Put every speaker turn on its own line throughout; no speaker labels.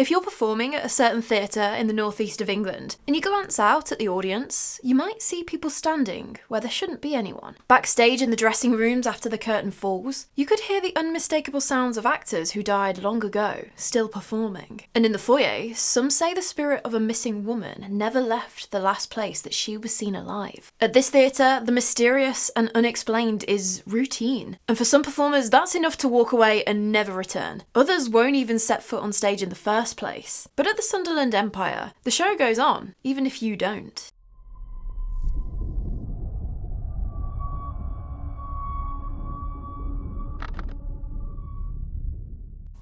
If you're performing at a certain theatre in the northeast of England, and you glance out at the audience, you might see people standing where there shouldn't be anyone. Backstage in the dressing rooms after the curtain falls, you could hear the unmistakable sounds of actors who died long ago, still performing. And in the foyer, some say the spirit of a missing woman never left the last place that she was seen alive. At this theatre, the mysterious and unexplained is routine. And for some performers, that's enough to walk away and never return. Others won't even set foot on stage in the first place. But at the Sunderland Empire, the show goes on, even if you don't.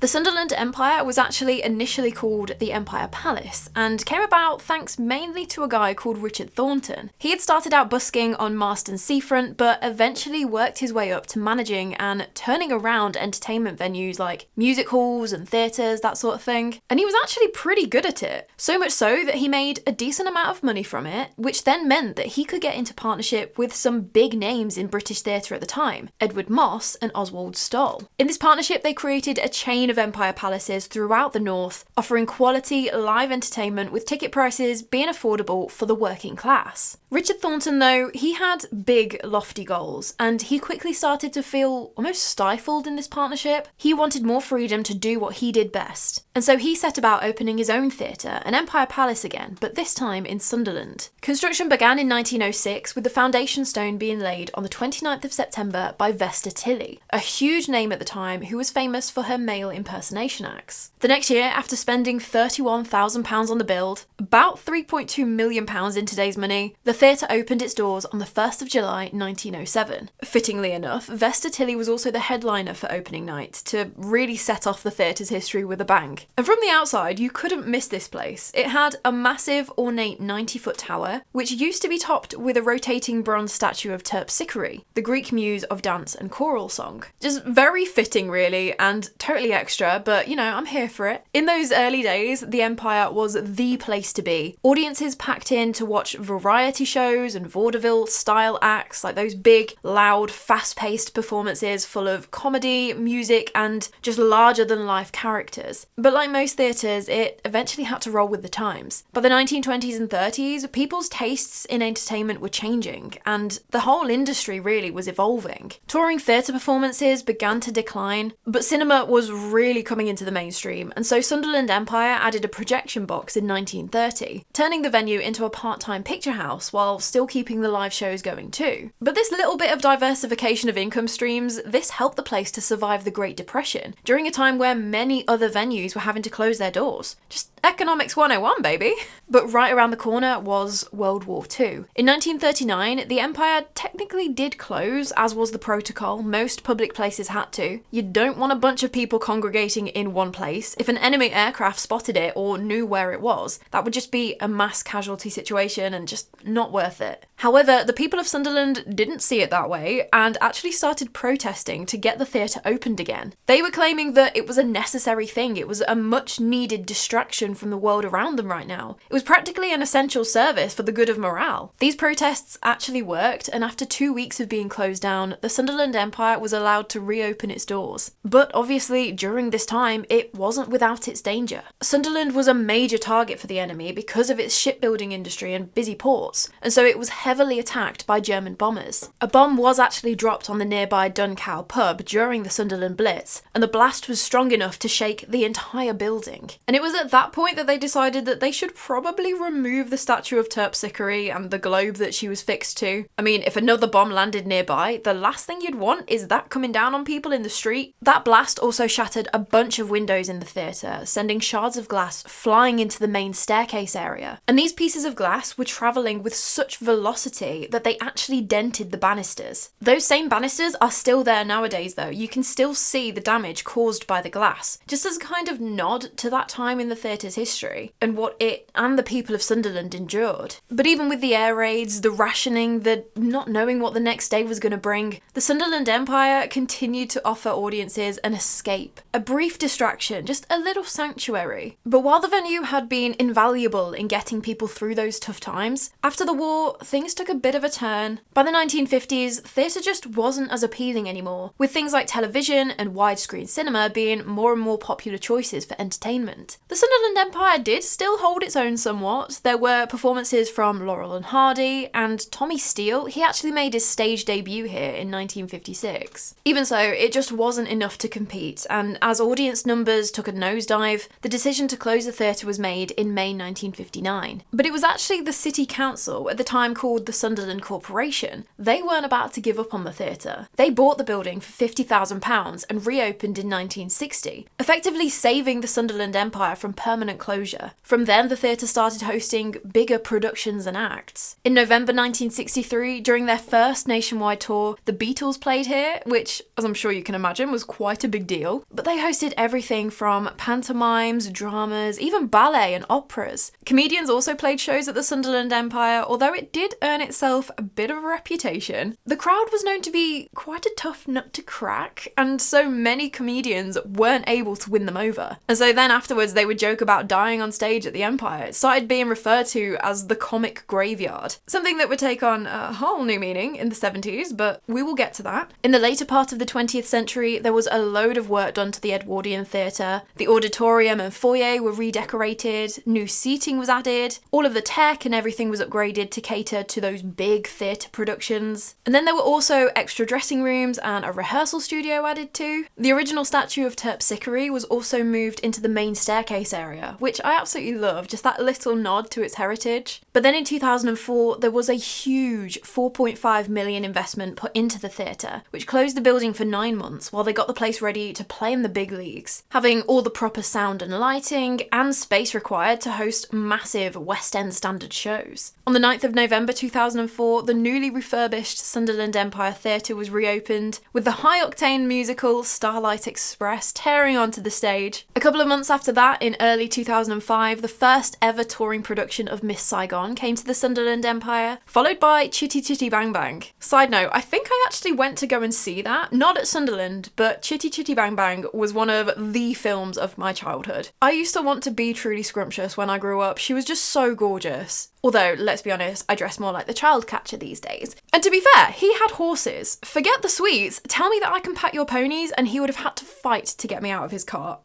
The Sunderland Empire was actually initially called the Empire Palace, and came about thanks mainly to a guy called Richard Thornton. He had started out busking on Marston seafront, but eventually worked his way up to managing and turning around entertainment venues like music halls and theatres, that sort of thing. And he was actually pretty good at it, so much so that he made a decent amount of money from it, which then meant that he could get into partnership with some big names in British theatre at the time, Edward Moss and Oswald Stoll. In this partnership, they created a chain of Empire Palaces throughout the north, offering quality live entertainment with ticket prices being affordable for the working class. Richard Thornton, though, he had big, lofty goals, and he quickly started to feel almost stifled in this partnership. He wanted more freedom to do what he did best, and so he set about opening his own theatre, an Empire Palace again, but this time in Sunderland. Construction began in 1906, with the foundation stone being laid on the 29th of September by Vesta Tilley, a huge name at the time who was famous for her male impersonation acts. The next year, after spending £31,000 on the build, about £3.2 million in today's money, the theatre opened its doors on the 1st of July 1907. Fittingly enough, Vesta Tilley was also the headliner for opening night, to really set off the theatre's history with a bang. And from the outside, you couldn't miss this place. It had a massive, ornate 90-foot tower, which used to be topped with a rotating bronze statue of Terpsichore, the Greek muse of dance and choral song. Just very fitting, really, and totally extra, but you know, I'm here for it. In those early days, the Empire was the place to be. Audiences packed in to watch variety shows and vaudeville style acts, like those big, loud, fast-paced performances full of comedy, music, and just larger than life characters. But like most theatres, it eventually had to roll with the times. By the 1920s and 30s, people's tastes in entertainment were changing, and the whole industry really was evolving. Touring theatre performances began to decline, but cinema was really coming into the mainstream, and so Sunderland Empire added a projection box in 1930, turning the venue into a part-time picture house while still keeping the live shows going too. But this little bit of diversification of income streams, this helped the place to survive the Great Depression, during a time where many other venues were having to close their doors. Just economics 101, baby! But right around the corner was World War II. In 1939, the Empire technically did close, as was the protocol. Most public places had to. You don't want a bunch of people congregating in one place. If an enemy aircraft spotted it or knew where it was, that would just be a mass casualty situation and just not worth it. However, the people of Sunderland didn't see it that way and actually started protesting to get the theatre opened again. They were claiming that it was a necessary thing, it was a much needed distraction from the world around them right now. It was practically an essential service for the good of morale. These protests actually worked, and after 2 weeks of being closed down, the Sunderland Empire was allowed to reopen its doors. But obviously, during this time, it wasn't without its danger. Sunderland was a major target for the enemy because of its shipbuilding industry and busy ports, and so it was heavily attacked by German bombers. A bomb was actually dropped on the nearby Duncow pub during the Sunderland Blitz, and the blast was strong enough to shake the entire building. And it was at that point that they decided that they should probably remove the statue of Terpsichore and the globe that she was fixed to. I mean, if another bomb landed nearby, the last thing you'd want is that coming down on people in the street. That blast also shattered a bunch of windows in the theatre, sending shards of glass flying into the main staircase area. And these pieces of glass were travelling with such velocity that they actually dented the banisters. Those same banisters are still there nowadays though. You can still see the damage caused by the glass, just as a kind of nod to that time in the theatre's history and what it and the people of Sunderland endured. But even with the air raids, the rationing, the not knowing what the next day was going to bring, the Sunderland Empire continued to offer audiences an escape. a brief distraction, just a little sanctuary. But while the venue had been invaluable in getting people through those tough times, after the war, things took a bit of a turn. By the 1950s, theatre just wasn't as appealing anymore, with things like television and widescreen cinema being more and more popular choices for entertainment. The Sunderland Empire did still hold its own somewhat. There were performances from Laurel and Hardy, and Tommy Steele, he actually made his stage debut here in 1956. Even so, it just wasn't enough to compete, and as audience numbers took a nosedive, the decision to close the theatre was made in May 1959. But it was actually the City Council, at the time called the Sunderland Corporation. They weren't about to give up on the theatre. They bought the building for £50,000 and reopened in 1960, effectively saving the Sunderland Empire from permanent closure. From then, the theatre started hosting bigger productions and acts. In November 1963, during their first nationwide tour, the Beatles played here, which, as I'm sure you can imagine, was quite a big deal. But they hosted everything from pantomimes, dramas, even ballet and operas. Comedians also played shows at the Sunderland Empire, although it did earn itself a bit of a reputation. The crowd was known to be quite a tough nut to crack, and so many comedians weren't able to win them over. And so then afterwards they would joke about dying on stage at the Empire. It started being referred to as the comic graveyard, something that would take on a whole new meaning in the 70s, but we will get to that. In the later part of the 20th century, there was a load of work done to the Edwardian Theatre. The auditorium and foyer were redecorated, new seating was added, all of the tech and everything was upgraded to cater to those big theatre productions. And then there were also extra dressing rooms and a rehearsal studio added too. The original statue of Terpsichore was also moved into the main staircase area, which I absolutely love, just that little nod to its heritage. But then in 2004, there was a huge £4.5 million investment put into the theatre, which closed the building for 9 months while they got the place ready to play in the big leagues, having all the proper sound and lighting and space required to host massive West End standard shows. On the 9th of November 2004, the newly refurbished Sunderland Empire Theatre was reopened, with the high-octane musical Starlight Express tearing onto the stage. A couple of months after that, in early 2005, the first ever touring production of Miss Saigon came to the Sunderland Empire, followed by Chitty Chitty Bang Bang. Side note, I think I actually went to go and see that, not at Sunderland, but Chitty Chitty Bang Bang was one of the films of my childhood. I used to want to be Trudy Scrumptious when I grew up. She was just so gorgeous. Although, let's be honest, I dress more like the child catcher these days. And to be fair, he had horses. Forget the sweets, tell me that I can pat your ponies and he would have had to fight to get me out of his cart.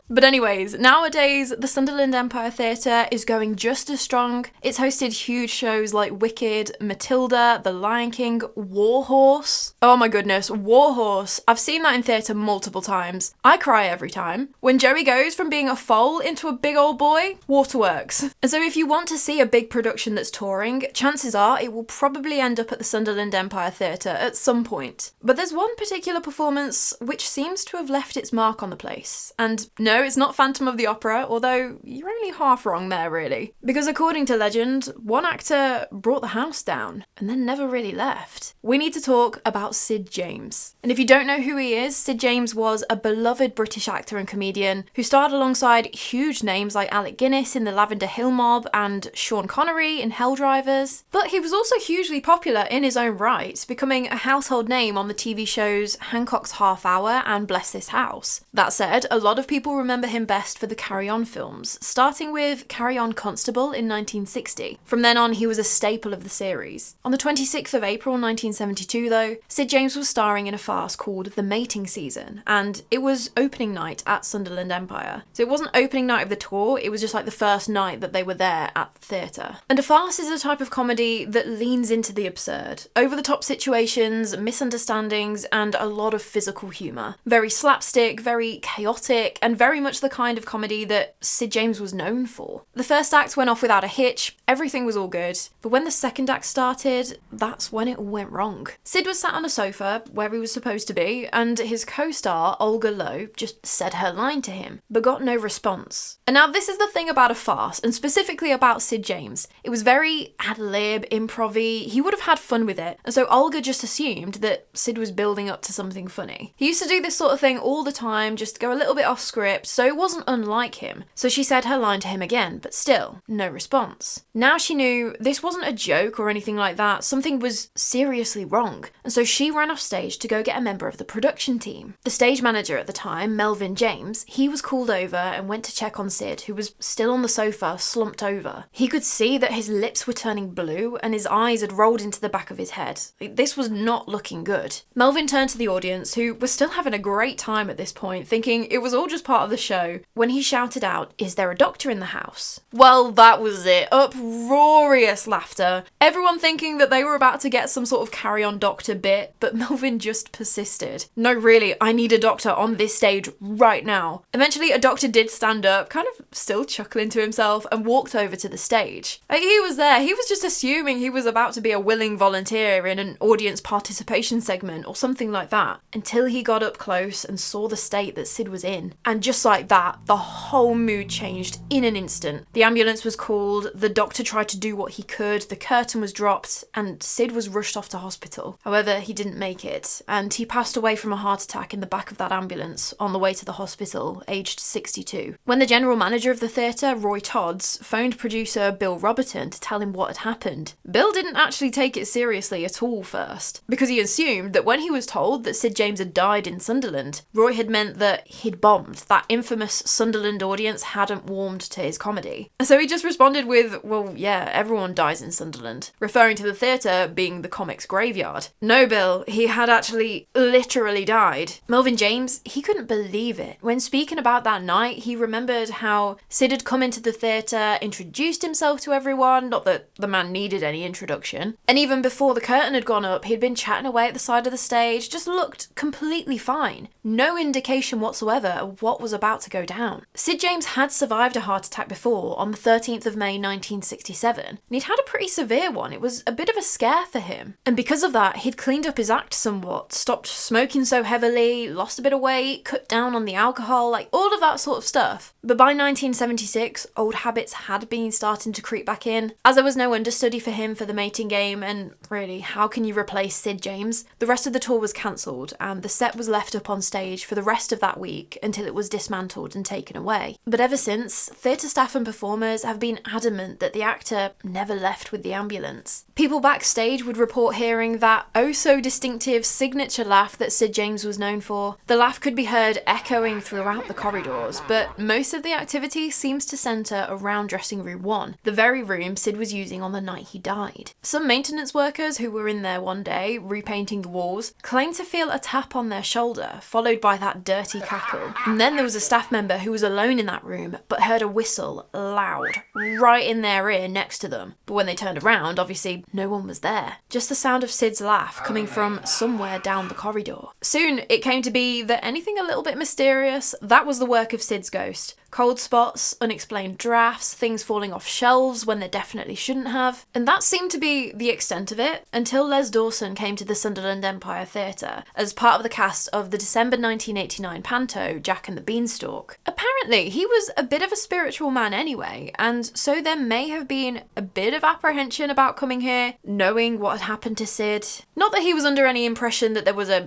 But anyways, nowadays, the Sunderland Empire Theatre is going just as strong. It's hosted huge shows like Wicked, Matilda, The Lion King, War Horse. Oh my goodness, War Horse. I've seen that in theatre multiple times. I cry every time. When Joey goes from being a foal into a big old boy, waterworks. And so if you want to see a big production that's touring, chances are it will probably end up at the Sunderland Empire Theatre at some point. But there's one particular performance which seems to have left its mark on the place. And no, it's not Phantom of the Opera, although you're only half wrong there, really. Because according to legend, one actor brought the house down and then never really left. We need to talk about Sid James. And if you don't know who he is, Sid James was a beloved British actor and comedian who starred alongside huge names like Alec Guinness in The Lavender Hill Mob and Sean Connery in Helldrivers. But he was also hugely popular in his own right, becoming a household name on the TV shows Hancock's Half Hour and Bless This House. That said, a lot of people remember him best for the Carry On films, starting with Carry On Constable in 1960. From then on, he was a staple of the series. On the 26th of April 1972 though, Sid James was starring in a farce called The Mating Season, and it was opening night at Sunderland Empire. So it wasn't opening night of the tour, it was just like the first night that they were there at the theatre. And a farce is a type of comedy that leans into the absurd. Over-the-top situations, misunderstandings, and a lot of physical humour. Very slapstick, very chaotic, and very much the kind of comedy that Sid James was known for. The first act went off without a hitch, everything was all good, but when the second act started, that's when it all went wrong. Sid was sat on a sofa, where he was supposed to be, and his co-star, Olga Lowe, just said her line to him, but got no response. And now this is the thing about a farce, and specifically about Sid James. It was very ad-lib, improv-y, he would have had fun with it, and so Olga just assumed that Sid was building up to something funny. He used to do this sort of thing all the time, just go a little bit off script, script, so it wasn't unlike him. So she said her line to him again, but still, no response. Now she knew this wasn't a joke or anything like that, something was seriously wrong, and so she ran off stage to go get a member of the production team. The stage manager at the time, Melvin James, he was called over and went to check on Sid, who was still on the sofa, slumped over. He could see that his lips were turning blue and his eyes had rolled into the back of his head. This was not looking good. Melvin turned to the audience, who were still having a great time at this point, thinking it was all just part of the show, when he shouted out, "Is there a doctor in the house?" Well, that was it. Uproarious laughter. Everyone thinking that they were about to get some sort of carry-on doctor bit, but Melvin just persisted. "No, really, I need a doctor on this stage right now." Eventually, a doctor did stand up, kind of still chuckling to himself, and walked over to the stage. He was there. He was just assuming he was about to be a willing volunteer in an audience participation segment or something like that, until he got up close and saw the state that Sid was in. And just like that, the whole mood changed in an instant. The ambulance was called, the doctor tried to do what he could, the curtain was dropped, and Sid was rushed off to hospital. However, he didn't make it, and he passed away from a heart attack in the back of that ambulance on the way to the hospital, aged 62. When the general manager of the theatre, Roy Todds, phoned producer Bill Roberton to tell him what had happened, Bill didn't actually take it seriously at all first, because he assumed that when he was told that Sid James had died in Sunderland, Roy had meant that he'd bombed, that infamous Sunderland audience hadn't warmed to his comedy. So he just responded with, "Well, yeah, everyone dies in Sunderland," referring to the theatre being the comic's graveyard. No, Bill, he had actually literally died. Melvin James, he couldn't believe it. When speaking about that night, he remembered how Sid had come into the theatre, introduced himself to everyone, not that the man needed any introduction, and even before the curtain had gone up, he'd been chatting away at the side of the stage, just looked completely fine. No indication whatsoever of what was about to go down. Sid James had survived a heart attack before, on the 13th of May 1967, and he'd had a pretty severe one. It was a bit of a scare for him. And because of that, he'd cleaned up his act somewhat, stopped smoking so heavily, lost a bit of weight, cut down on the alcohol, like all of that sort of stuff. But by 1976, old habits had been starting to creep back in. As there was no understudy for him for the mating game, and really, how can you replace Sid James? The rest of the tour was cancelled, and the set was left up on stage for the rest of that week until it was dismantled and taken away. But ever since, theatre staff and performers have been adamant that the actor never left with the ambulance. People backstage would report hearing that oh-so-distinctive signature laugh that Sid James was known for. The laugh could be heard echoing throughout the corridors, but most of the activity seems to centre around dressing room 1, the very room Sid was using on the night he died. Some maintenance workers who were in there one day, repainting the walls, claimed to feel a tap on their shoulder, followed by that dirty cackle. And then there was a staff member who was alone in that room, but heard a whistle, loud, right in their ear next to them. But when they turned around, obviously no one was there. Just the sound of Sid's laugh coming from somewhere down the corridor. Soon it came to be that anything a little bit mysterious, that was the work of Sid's ghost. Cold spots, unexplained drafts, things falling off shelves when they definitely shouldn't have. And that seemed to be the extent of it until Les Dawson came to the Sunderland Empire Theatre as part of the cast of the December 1989 panto Jack and the Beanstalk. Apparently, he was a bit of a spiritual man anyway, and so there may have been a bit of apprehension about coming here, knowing what had happened to Sid. Not that he was under any impression that there was a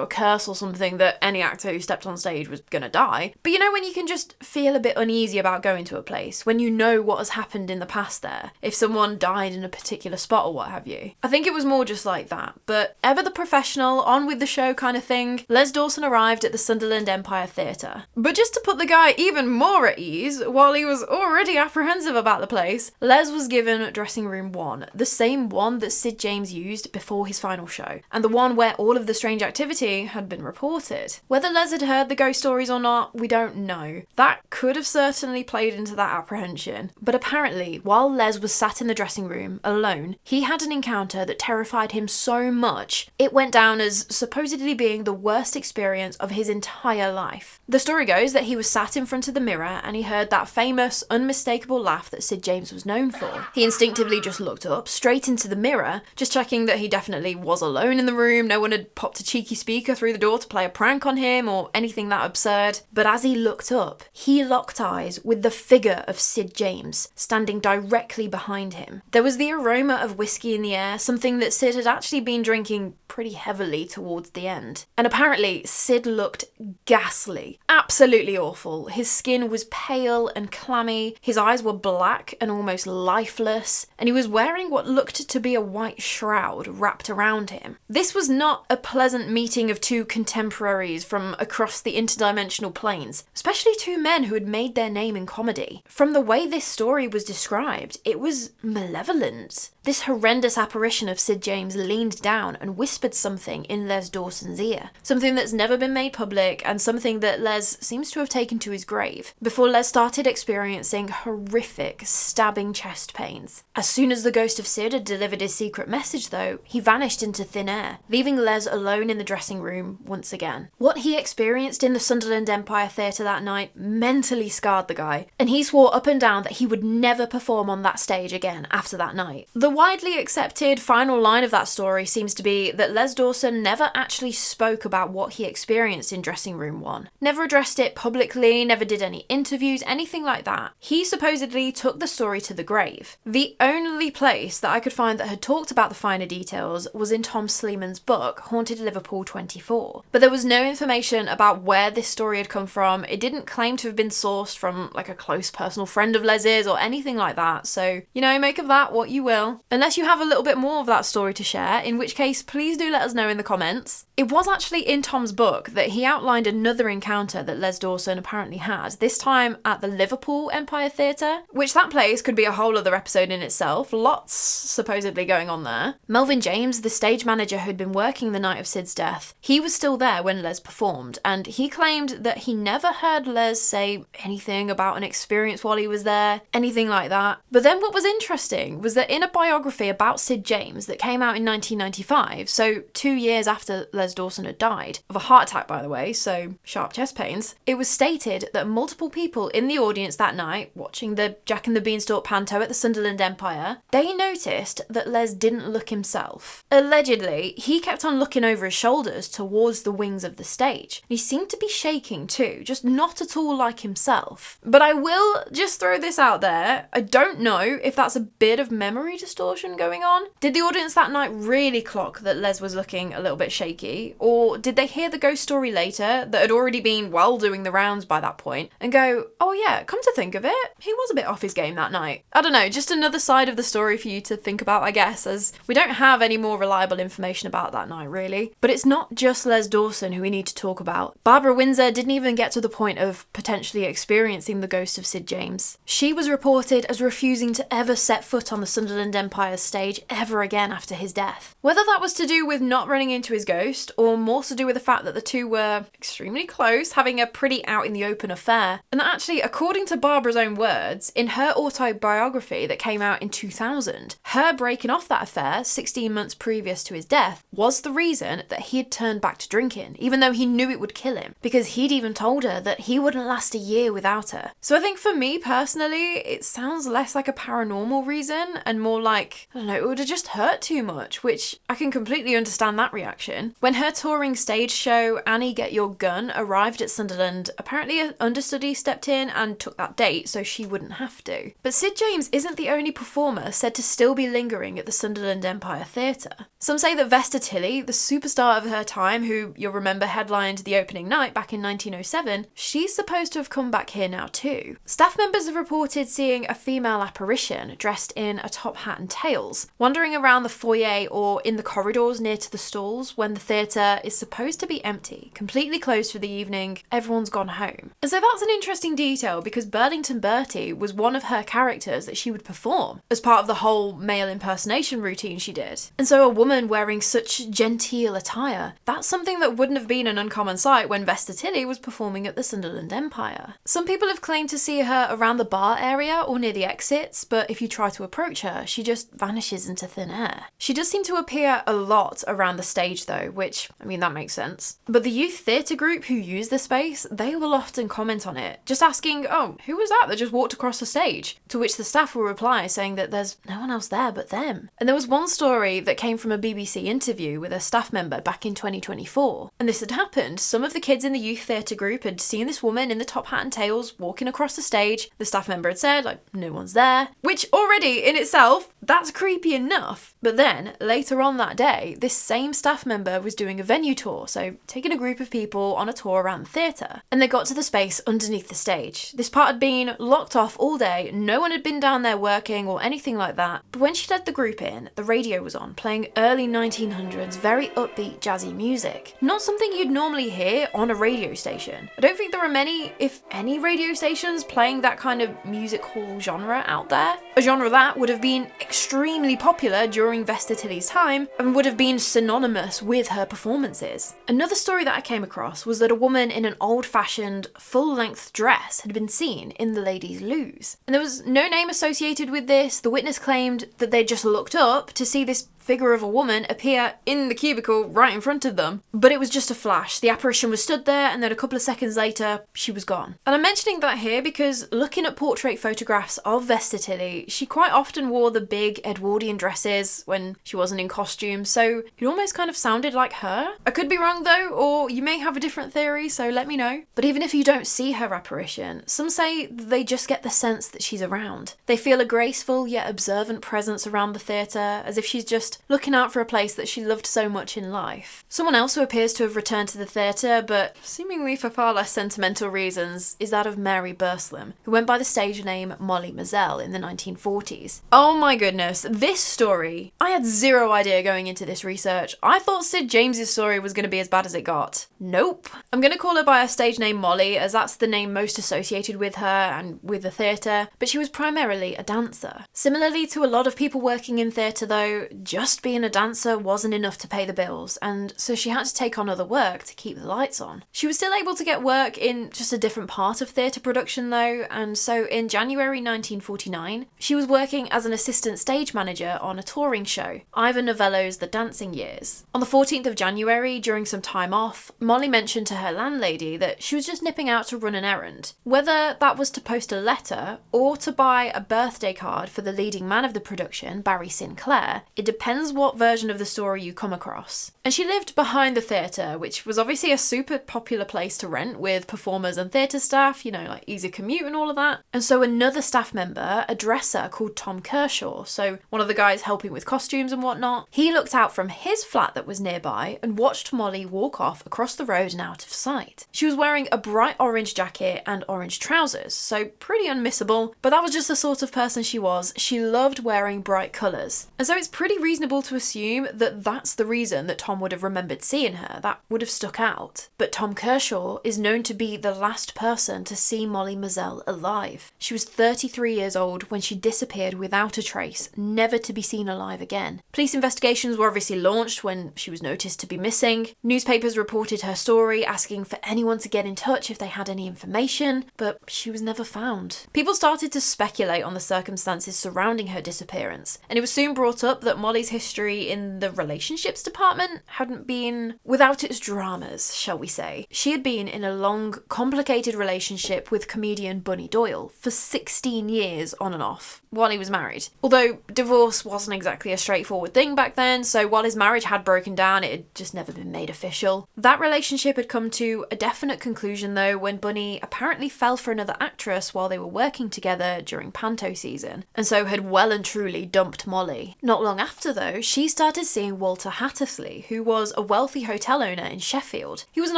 curse or something that any actor who stepped on stage was gonna die, but you know when you can just feel a bit uneasy about going to a place, when you know what has happened in the past there, if someone died in a particular spot or what have you. I think it was more just like that, but ever the professional, on with the show kind of thing, Les Dawson arrived at the Sunderland Empire Theatre. But just to put the guy even more at ease, while he was already apprehensive about the place, Les was given dressing room 1, the same one that Sid James used before his final show, and the one where all of the strange activity had been reported. Whether Les had heard the ghost stories or not, we don't know. That could have certainly played into that apprehension. But apparently, while Les was sat in the dressing room, alone, he had an encounter that terrified him so much, it went down as supposedly being the worst experience of his entire life. The story goes that he was sat in front of the mirror and he heard that famous, unmistakable laugh that Sid James was known for. He instinctively just looked up, straight into the mirror, just checking that he definitely was alone in the room, no one had popped a cheeky speaker through the door to play a prank on him or anything that absurd. But as he looked up, he he locked eyes with the figure of Sid James standing directly behind him. There was the aroma of whiskey in the air, something that Sid had actually been drinking pretty heavily towards the end. And apparently Sid looked ghastly, absolutely awful. His skin was pale and clammy, his eyes were black and almost lifeless, and he was wearing what looked to be a white shroud wrapped around him. This was not a pleasant meeting of two contemporaries from across the interdimensional planes, especially two men who had made their name in comedy. From the way this story was described, it was malevolent. This horrendous apparition of Sid James leaned down and whispered something in Les Dawson's ear, something that's never been made public and something that Les seems to have taken to his grave, before Les started experiencing horrific stabbing chest pains. As soon as the ghost of Sid had delivered his secret message though, he vanished into thin air, leaving Les alone in the dressing room once again. What he experienced in the Sunderland Empire Theatre that night mentally scarred the guy, and he swore up and down that he would never perform on that stage again after that night. The widely accepted final line of that story seems to be that Les Dawson never actually spoke about what he experienced in dressing room 1. Never addressed it publicly, never did any interviews, anything like that. He supposedly took the story to the grave. The only place that I could find that had talked about the finer details was in Tom Sleman's book, Haunted Liverpool 24. But there was no information about where this story had come from. It didn't claim to have been sourced from like a close personal friend of Les's or anything like that. So, you know, make of that what you will. Unless you have a little bit more of that story to share, in which case please do let us know in the comments. It was actually in Tom's book that he outlined another encounter that Les Dawson apparently had, this time at the Liverpool Empire Theatre, which that place could be a whole other episode in itself, lots supposedly going on there. Melvin James, the stage manager who'd been working the night of Sid's death, he was still there when Les performed, and he claimed that he never heard Les say anything about an experience while he was there, anything like that. But then what was interesting was that in a biography about Sid James that came out in 1995, so 2 years after Les Dawson had died, of a heart attack by the way, so sharp chest pains, it was stated that multiple people in the audience that night, watching the Jack and the Beanstalk panto at the Sunderland Empire, they noticed that Les didn't look himself. Allegedly, he kept on looking over his shoulders towards the wings of the stage. He seemed to be shaking too, just not at all like himself. But I will just throw this out there, I don't know if that's a bit of memory distortion going on. Did the audience that night really clock that Les was looking a little bit shaky, or did they hear the ghost story later that had already been well doing the rounds by that point and go, oh yeah, come to think of it, he was a bit off his game that night? I don't know, just another side of the story for you to think about, I guess, as we don't have any more reliable information about that night really. But it's not just Les Dawson who we need to talk about. Barbara Windsor didn't even get to the point of potentially experiencing the ghost of Sid James. She was reported as refusing to ever set foot on the Sunderland Empire stage ever again after his death. Whether that was to do with not running into his ghost, or more to do with the fact that the two were extremely close, having a pretty out in the open affair, and that actually, according to Barbara's own words, in her autobiography that came out in 2000, her breaking off that affair 16 months previous to his death was the reason that he had turned back to drinking, even though he knew it would kill him, because he'd even told her that he wouldn't last a year without her. So I think for me personally, it sounds less like a paranormal reason and more like, I don't know, it would have just hurt too much, which I can completely understand that reaction. When her touring stage show Annie Get Your Gun arrived at Sunderland, apparently an understudy stepped in and took that date so she wouldn't have to. But Sid James isn't the only performer said to still be lingering at the Sunderland Empire Theatre. Some say that Vesta Tilley, the superstar of her time, who you'll remember headlined the opening night back in 1907, she's supposed to have come back here now too. Staff members have reported seeing a female apparition dressed in a top hat and tails, wandering around the foyer or in the corridors near to the stalls when the theatre is supposed to be empty, completely closed for the evening, everyone's gone home. And so that's an interesting detail because Burlington Bertie was one of her characters that she would perform as part of the whole male impersonation routine she did. And so a woman wearing such genteel attire, that's something that wouldn't have been an uncommon sight when Vesta Tilley was performing at the Sunderland Empire. Some people have claimed to see her around the bar area or near the exits, but if you try to approach her, she just vanishes into thin air. She does seem to appear a lot around the stage though, which, I mean, that makes sense. But the youth theatre group who use the space, they will often comment on it, just asking, oh, who was that just walked across the stage? To which the staff will reply saying that there's no one else there but them. And there was one story that came from a BBC interview with a staff member back in 2024. And this had happened. Some of the kids in the youth theatre group had seen this woman in the top top hat and tails walking across the stage. The staff member had said, like, no one's there, which already in itself, that's creepy enough. But then later on that day, this same staff member was doing a venue tour, so taking a group of people on a tour around the theatre. And they got to the space underneath the stage. This part had been locked off all day, no one had been down there working or anything like that. But when she led the group in, the radio was on, playing early 1900s, very upbeat jazzy music. Not something you'd normally hear on a radio station. I don't think there are many, if any, radio stations playing that kind of music hall genre out there. A genre that would have been extremely popular during Vesta Tilley's time and would have been synonymous with her performances. Another story that I came across was that a woman in an old-fashioned, full-length dress had been seen in the ladies' loos. And there was no name associated with this. The witness claimed that they just looked up to see this figure of a woman appear in the cubicle right in front of them. But it was just a flash. The apparition was stood there and then a couple of seconds later, she was gone. And I'm mentioning that here because looking at portrait photographs of Vesta Tilley, she quite often wore the big Edwardian dresses when she wasn't in costume, so it almost kind of sounded like her. I could be wrong though, or you may have a different theory, so let me know. But even if you don't see her apparition, some say they just get the sense that she's around. They feel a graceful yet observant presence around the theatre, as if she's just looking out for a place that she loved so much in life. Someone else who appears to have returned to the theatre, but seemingly for far less sentimental reasons, is that of Mary Burslem, who went by the stage name Molly Mazzell in the 1940s. Oh my goodness, this story, I had zero idea going into this research. I thought Sid James's story was going to be as bad as it got. Nope. I'm going to call her by her stage name Molly, as that's the name most associated with her and with the theatre, but she was primarily a dancer. Similarly to a lot of people working in theatre though, just being a dancer wasn't enough to pay the bills, and so she had to take on other work to keep the lights on. She was still able to get work in just a different part of theatre production though, and so in January 1949, she was working as an assistant stage manager on a touring show, Ivor Novello's The Dancing Years. On the 14th of January, during some time off, Molly mentioned to her landlady that she was just nipping out to run an errand. Whether that was to post a letter or to buy a birthday card for the leading man of the production, Barry Sinclair, it depends what version of the story you come across. And she lived behind the theatre, which was obviously a super popular place to rent with performers and theatre staff, you know, like easy commute and all of that. And so another staff member, a dresser called Tom Kershaw, so one of the guys helping with costumes and whatnot, he looked out from his flat that was nearby and watched Molly walk off across the road and out of sight. She was wearing a bright orange jacket and orange trousers, so pretty unmissable, but that was just the sort of person she was. She loved wearing bright colours. And so it's pretty reasonable to assume that that's the reason that Tom would have remembered seeing her. That would have stuck out. But Tom Kershaw is known to be the last person to see Molly Mazzell alive. She was 33 years old when she disappeared without a trace, never to be seen alive again. Police investigations were obviously launched when she was noticed to be missing. Newspapers reported her story, asking for anyone to get in touch if they had any information, but she was never found. People started to speculate on the circumstances surrounding her disappearance, and it was soon brought up that Molly's history in the relationships department hadn't been without its dramas, shall we say. She had been in a long, complicated relationship with comedian Bunny Doyle for 16 years on and off, while he was married. Although divorce wasn't exactly a straightforward thing back then, so while his marriage had broken down, it had just never been made official. That relationship had come to a definite conclusion though when Bunny apparently fell for another actress while they were working together during panto season, and so had well and truly dumped Molly. Not long after though, she started seeing Walter Hattersley, who was a wealthy hotel owner in Sheffield. He was an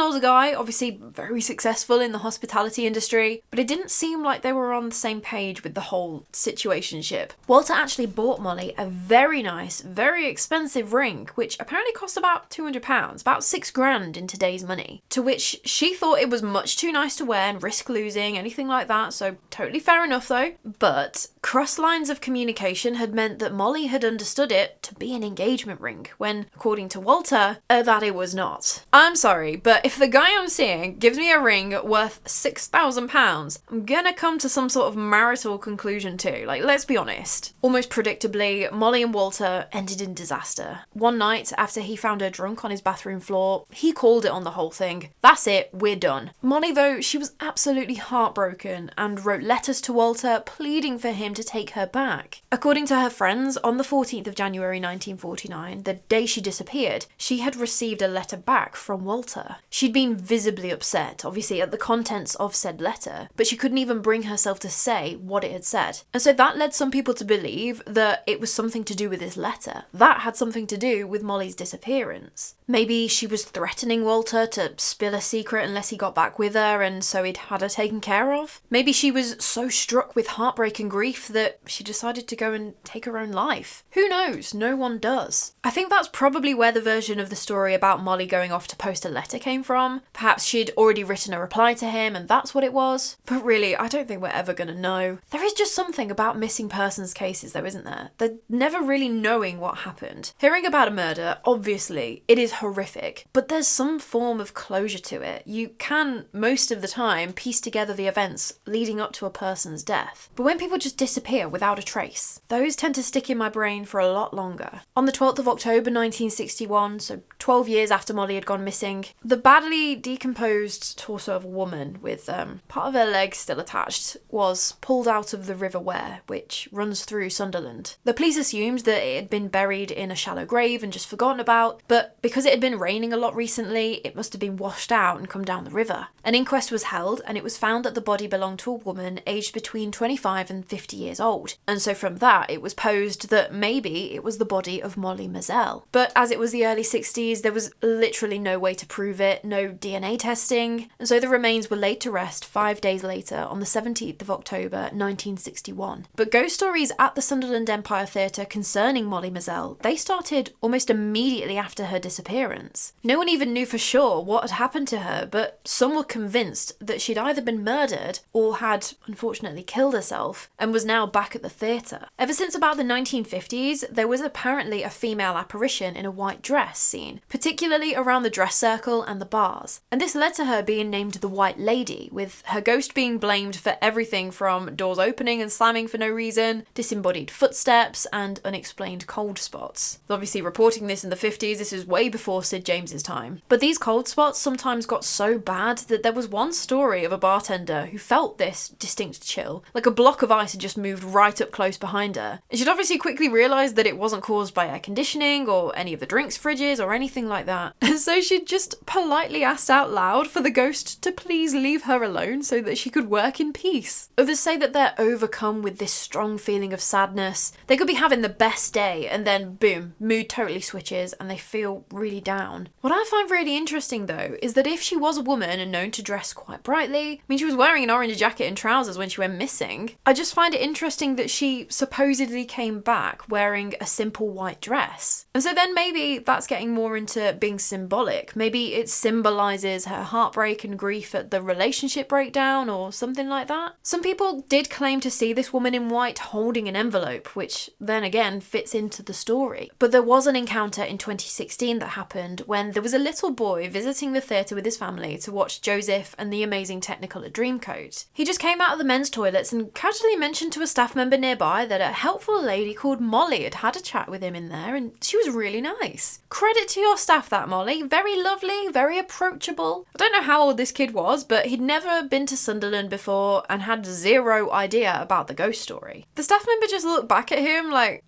older guy, obviously very successful in the hospitality industry, but it didn't seem like they were on the same page with the whole situationship. Walter actually bought Molly a very nice, very expensive ring, which apparently cost about £200, about £6,000 in today's money, to which she thought it was much too nice to wear and risk losing, anything like that, so totally fair enough though. But cross lines of communication had meant that Molly had understood it to be an engagement ring, when, according to Walter, that it was not. I'm sorry, but if the guy I'm seeing gives me a ring worth £6,000, I'm gonna come to some sort of marital conclusion too, like, let's be honest. Almost predictably, Molly and Walter ended in disaster. One night, after he found her drunk on his bathroom floor, he called it on the whole thing. That's it, we're done. Molly though, she was absolutely heartbroken and wrote letters to Walter pleading for him to take her back. According to her friends, on the 14th of January 1949, the day she disappeared, she had received a letter back from Walter. She'd been visibly upset, obviously, at the contents of said letter, but she couldn't even bring herself to say what it had said. And so that led some people to believe that it was something to do with this letter. That had something to do with Molly's disappearance. Maybe she was threatening Walter to spill a secret unless he got back with her, and so he'd had her taken care of. Maybe she was so struck with heartbreak and grief that she decided to go and take her own life. Who knows? No one does. I think that's probably where the version of the story about Molly going off to post a letter came from. Perhaps she'd already written a reply to him and that's what it was. But really, I don't think we're ever gonna know. There is just something about missing persons cases though, isn't there? They're never really knowing what happened. Hearing about a murder, obviously, it is horrific, but there's some form of closure to it. You can, most of the time, piece together the events leading up to a person's death. But when people just disappear without a trace, those tend to stick in my brain for a lot longer. On the 12th of October 1961, so 12 years after Molly had gone missing, the badly decomposed torso of a woman with part of her leg still attached was pulled out of the River Ware, which runs through Sunderland. The police assumed that it had been buried in a shallow grave and just forgotten about, but because it had been raining a lot recently, it must have been washed out and come down the river. An inquest was held and it was found that the body belonged to a woman aged between 25 and 50 years old. And so from that, it was posed that maybe it was the body of Molly Mazel. But as it was the early 60s, there was literally no way to prove it, no DNA testing, and so the remains were laid to rest 5 days later on the 17th of October 1961. But ghost stories at the Sunderland Empire Theatre concerning Molly Mazel, they started almost immediately after her disappearance. No one even knew for sure what had happened to her, but some were convinced that she'd either been murdered or had unfortunately killed herself and was now back at the theatre. Ever since about the 1950s, there was apparently a female apparition in a white dress seen, particularly around the dress circle and the bars. And this led to her being named the White Lady, with her ghost being blamed for everything from doors opening and slamming for no reason, disembodied footsteps, and unexplained cold spots. Obviously, reporting this in the 50s, this is way before Sid James's time. But these cold spots sometimes got so bad that there was one story of a bartender who felt this distinct chill, like a block of ice had just moved right up close behind her. And she'd obviously quickly realised that it wasn't caused by air conditioning or any of the drinks fridges or anything like that. And so she'd just politely asked out loud for the ghost to please leave her alone so that she could work in peace. Others say that they're overcome with this strong feeling of sadness. They could be having the best day and then boom, mood totally switches and they feel really down. What I find really interesting though is that if she was a woman and known to dress quite brightly, I mean she was wearing an orange jacket and trousers when she went missing, I just find it interesting that she supposedly came back wearing a simple white dress. And so then maybe that's getting more into being symbolic. Maybe it symbolises her heartbreak and grief at the relationship breakdown or something like that. Some people did claim to see this woman in white holding an envelope, which then again fits into the story. But there was an encounter in 2016 that happened when there was a little boy visiting the theatre with his family to watch Joseph and the Amazing Technicolor Dreamcoat. He just came out of the men's toilets and casually mentioned to a staff member nearby that a helpful lady called Molly had a chat with him in there and she was really nice. Credit to your staff that, Molly. Very lovely, very approachable. I don't know how old this kid was, but he'd never been to Sunderland before and had zero idea about the ghost story. The staff member just looked back at him like,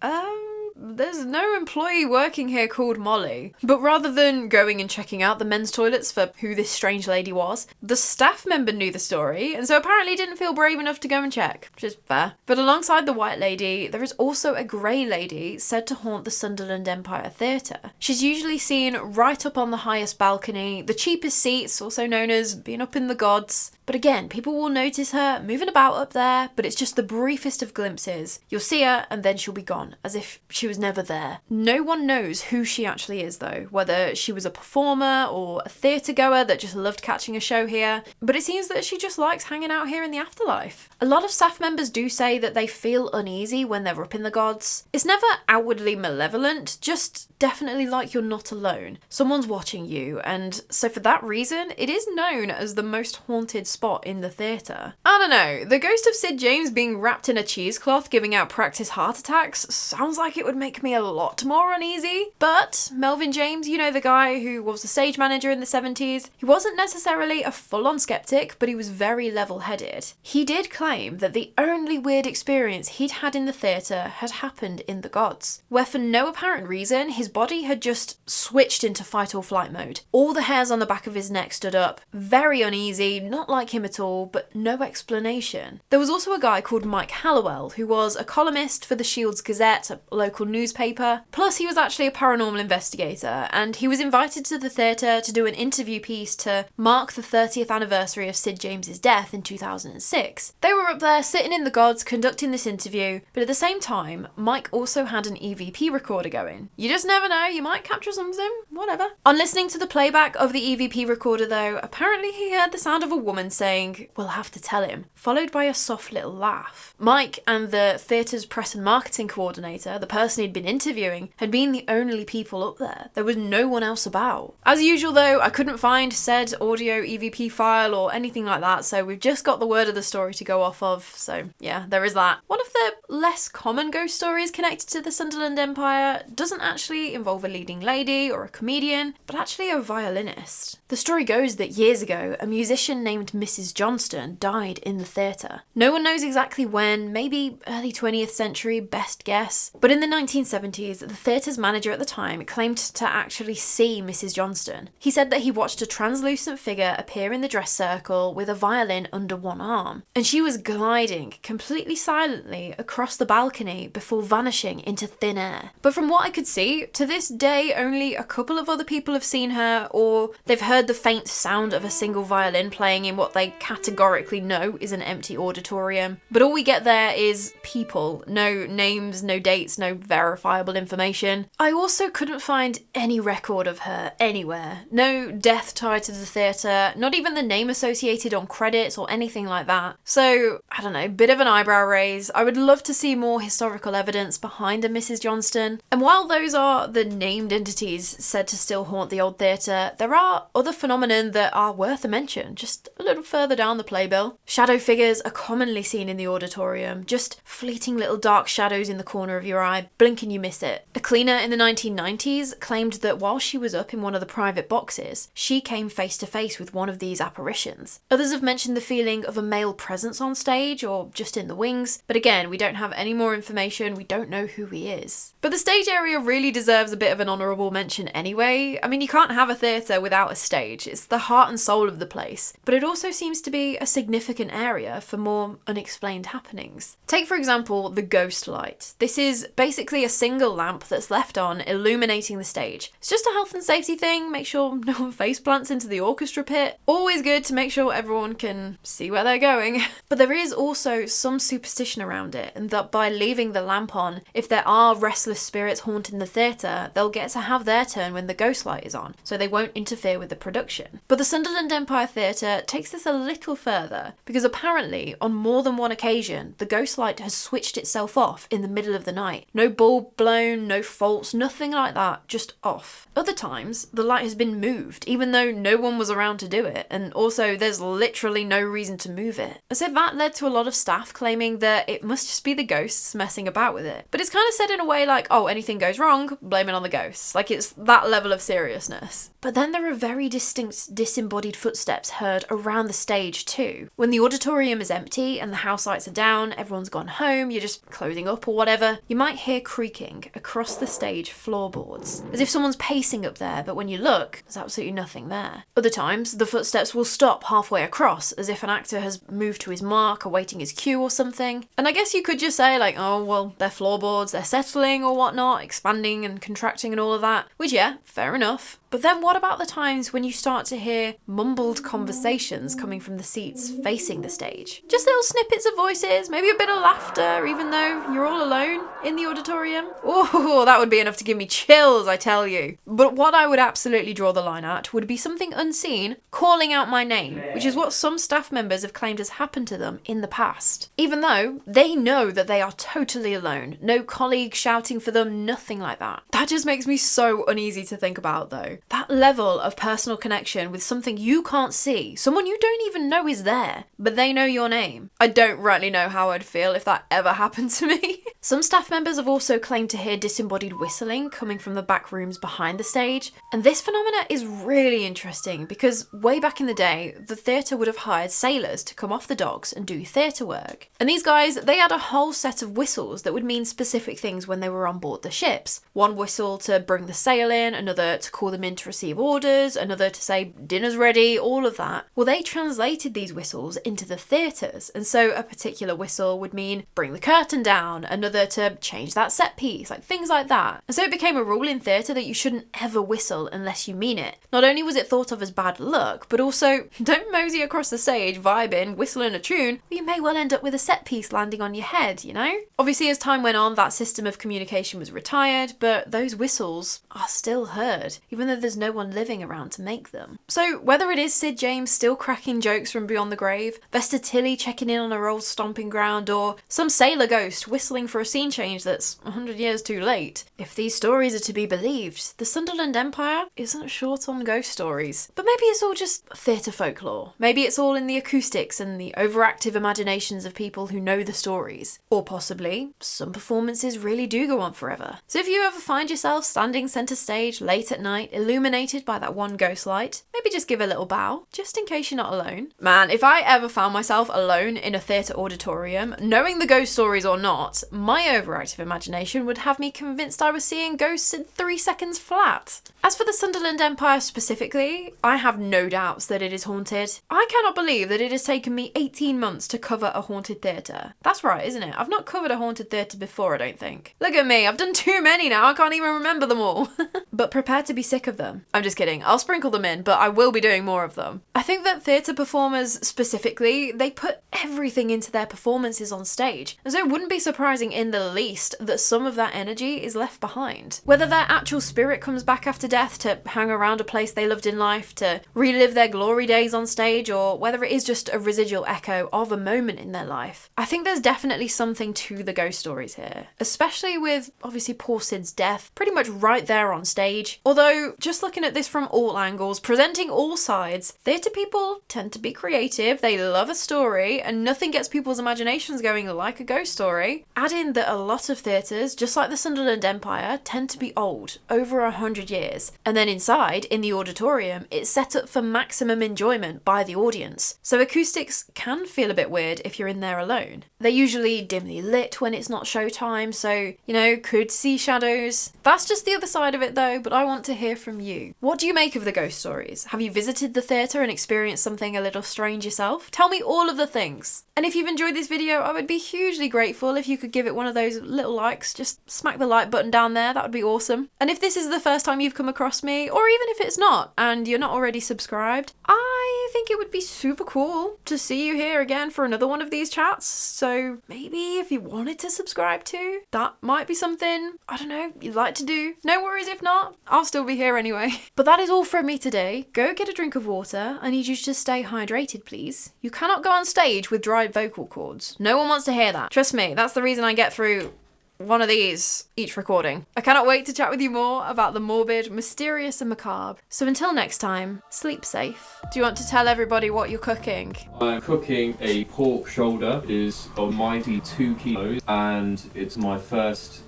there's no employee working here called Molly. But rather than going and checking out the men's toilets for who this strange lady was, the staff member knew the story and so apparently didn't feel brave enough to go and check, which is fair. But alongside the White Lady, there is also a grey lady said to haunt the Sunderland Empire Theatre. She's usually seen right up on the highest balcony, the cheapest seats, also known as being up in the gods. But again, people will notice her moving about up there, but it's just the briefest of glimpses. You'll see her and then she'll be gone, as if she was never there. No one knows who she actually is though, whether she was a performer or a theatre goer that just loved catching a show here, but it seems that she just likes hanging out here in the afterlife. A lot of staff members do say that they feel uneasy when they're up in the gods. It's never outwardly malevolent, just definitely like you're not alone. Someone's watching you, and so for that reason, it is known as the most haunted spot in the theatre. I don't know, the ghost of Sid James being wrapped in a cheesecloth giving out practice heart attacks sounds like it would make me a lot more uneasy. But Melvin James, you know, the guy who was the stage manager in the 70s, he wasn't necessarily a full-on skeptic, but he was very level-headed. He did claim that the only weird experience he'd had in the theatre had happened in the gods, where for no apparent reason his body had just switched into fight or flight mode. All the hairs on the back of his neck stood up, very uneasy, not like him at all, but no explanation. There was also a guy called Mike Hallowell, who was a columnist for the Shields Gazette, a local newspaper, plus he was actually a paranormal investigator, and he was invited to the theatre to do an interview piece to mark the 30th anniversary of Sid James's death in 2006. They were up there sitting in the gods conducting this interview, but at the same time, Mike also had an EVP recorder going. You just never know, you might capture something, whatever. On listening to the playback of the EVP recorder though, apparently he heard the sound of a woman saying, "We'll have to tell him," followed by a soft little laugh. Mike and the theatre's press and marketing coordinator, the person he'd been interviewing, had been the only people up there. There was no one else about. As usual though, I couldn't find said audio EVP file or anything like that, so we've just got the word of the story to go off of, so yeah, there is that. One of the less common ghost stories connected to the Sunderland Empire doesn't actually involve a leading lady or a comedian, but actually a violinist. The story goes that years ago, a musician named Mrs. Johnston died in the theatre. No one knows exactly when, maybe early 20th century, best guess, but in the 1970s, the theatre's manager at the time claimed to actually see Mrs. Johnston. He said that he watched a translucent figure appear in the dress circle with a violin under one arm, and she was gliding completely silently across the balcony before vanishing into thin air. But from what I could see, to this day only a couple of other people have seen her, or they've heard the faint sound of a single violin playing in what they categorically know is an empty auditorium. But all we get there is people, no names, no dates, no verifiable information. I also couldn't find any record of her anywhere. No death tied to the theatre, not even the name associated on credits or anything like that. So, I don't know, bit of an eyebrow raise. I would love to see more historical evidence behind a Mrs. Johnston. And while those are the named entities said to still haunt the old theatre, there are other phenomenon that are worth a mention, just a little further down the playbill. Shadow figures are commonly seen in the auditorium, just fleeting little dark shadows in the corner of your eye, blink and you miss it. A cleaner in the 1990s claimed that while she was up in one of the private boxes, she came face to face with one of these apparitions. Others have mentioned the feeling of a male presence on stage or just in the wings, but again, we don't have any more information, we don't know who he is. But the stage area really deserves a bit of an honourable mention anyway. I mean, you can't have a theatre without a stage. It's the heart and soul of the place, but it also seems to be a significant area for more unexplained happenings. Take for example the ghost light. This is basically a single lamp that's left on illuminating the stage. It's just a health and safety thing, make sure no one face plants into the orchestra pit. Always good to make sure everyone can see where they're going. But there is also some superstition around it, and that by leaving the lamp on, if there are restless spirits haunting the theatre, they'll get to have their turn when the ghost light is on, so they won't interfere with the production. But the Sunderland Empire Theatre takes this a little further, because apparently, on more than one occasion, the ghost light has switched itself off in the middle of the night. No bulb blown, no faults, nothing like that, just off. Other times, the light has been moved, even though no one was around to do it, and also there's literally no reason to move it. So that led to a lot of staff claiming that it must just be the ghosts messing about with it. But it's kind of said in a way like, oh, anything goes wrong, blame it on the ghosts. Like it's that level of seriousness. But then there are very distinct disembodied footsteps heard around the stage too. When the auditorium is empty and the house lights are down, everyone's gone home, you're just closing up or whatever, you might hear creaking across the stage floorboards, as if someone's pacing up there, but when you look, there's absolutely nothing there. Other times, the footsteps will stop halfway across, as if an actor has moved to his mark, awaiting his cue or something. And I guess you could just say like, oh, well, they're floorboards, they're settling or whatnot, expanding and contracting and all of that, which yeah, fair enough. But then what about the times when you start to hear mumbled conversations coming from the seats facing the stage? Just little snippets of voices, maybe a bit of laughter, even though you're all alone in the auditorium. Oh, that would be enough to give me chills, I tell you. But what I would absolutely draw the line at would be something unseen calling out my name, which is what some staff members have claimed has happened to them in the past. Even though they know that they are totally alone, no colleague shouting for them, nothing like that. That just makes me so uneasy to think about though. That level of personal connection with something you can't see, someone you don't even know is there, but they know your name. I don't rightly know how I'd feel if that ever happened to me. Some staff members have also claimed to hear disembodied whistling coming from the back rooms behind the stage, and this phenomena is really interesting because way back in the day, the theatre would have hired sailors to come off the docks and do theatre work. And these guys, they had a whole set of whistles that would mean specific things when they were on board the ships. One whistle to bring the sail in, another to call them in to receive orders, another to say dinner's ready, all of that. Well, they translated these whistles into the theatres, and so a particular whistle would mean bring the curtain down, another to change that set piece, like things like that. And so it became a rule in theatre that you shouldn't ever whistle unless you mean it. Not only was it thought of as bad luck, but also don't mosey across the stage vibing, whistling a tune, or you may well end up with a set piece landing on your head, you know? Obviously, as time went on, that system of communication was retired, but those whistles are still heard, even though there's no one living around to make them. So whether it is Sid James still cracking jokes from beyond the grave, Vesta Tilly checking in on her old stomping ground, or some sailor ghost whistling for a scene change that's 100 years too late, if these stories are to be believed, the Sunderland Empire isn't short on ghost stories. But maybe it's all just theatre folklore. Maybe it's all in the acoustics and the overactive imaginations of people who know the stories. Or possibly, some performances really do go on forever. So if you ever find yourself standing centre stage late at night, illuminated by that one ghost light, maybe just give a little bow, just in case you're not alone. Man, if I ever found myself alone in a theatre auditorium, knowing the ghost stories or not, my overactive imagination would have me convinced I was seeing ghosts in 3 seconds flat. As for the Sunderland Empire specifically, I have no doubts that it is haunted. I cannot believe that it has taken me 18 months to cover a haunted theatre. That's right, isn't it? I've not covered a haunted theatre before, I don't think. Look at me, I've done too many now, I can't even remember them all. But prepare to be sick of them. I'm just kidding, I'll sprinkle them in, but I will be doing more of them. I think that theatre performers specifically, they put everything into their performances on stage, and so it wouldn't be surprising in the least that some of that energy is left behind. Whether their actual spirit comes back after death to hang around a place they loved in life, to relive their glory days on stage, or whether it is just a residual echo of a moment in their life. I think there's definitely something to the ghost stories here, especially with obviously poor Sid's death pretty much right there on stage. Although, just looking at this from all angles, presenting all sides, theatre people tend to be creative, they love a story, and nothing gets people's imaginations going like a ghost story. Add in that a lot of theatres, just like the Sunderland Empire, tend to be old, over 100 years, and then inside, in the auditorium, it's set up for maximum enjoyment by the audience. So acoustics can feel a bit weird if you're in there alone. They're usually dimly lit when it's not showtime, so, you know, could see shadows. That's just the other side of it though, but I want to hear from you. What do you make of the ghost stories? Have you visited the theatre and experienced something a little strange yourself? Tell me all of the things. And if you've enjoyed this video, I would be hugely grateful if you could give it one of those little likes. Just smack the like button down there, that would be awesome. And if this is the first time you've come across me, or even if it's not, and you're not already subscribed, I think it would be super cool to see you here again for another one of these chats. So maybe if you wanted to subscribe too, that might be something, I don't know, you'd like to do. No worries if not, I'll still be here anyway. But that is all from me today. Go get a drink of water. I need you to stay hydrated, please. You cannot go on stage with dry vocal cords. No one wants to hear that. Trust me, that's the reason I get through one of these each recording. I cannot wait to chat with you more about the morbid, mysterious and macabre. So until next time, sleep safe. Do you want to tell everybody what you're cooking?
I'm cooking a pork shoulder. It is a mighty 2 kilos and it's my first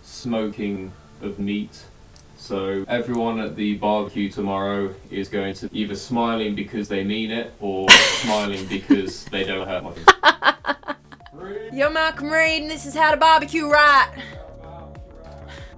smoking of meat. So everyone at the barbecue tomorrow is going to either smiling because they mean it or smiling because they don't hurt my feelings.
Yo, Malcolm Reed, and this is how to barbecue right.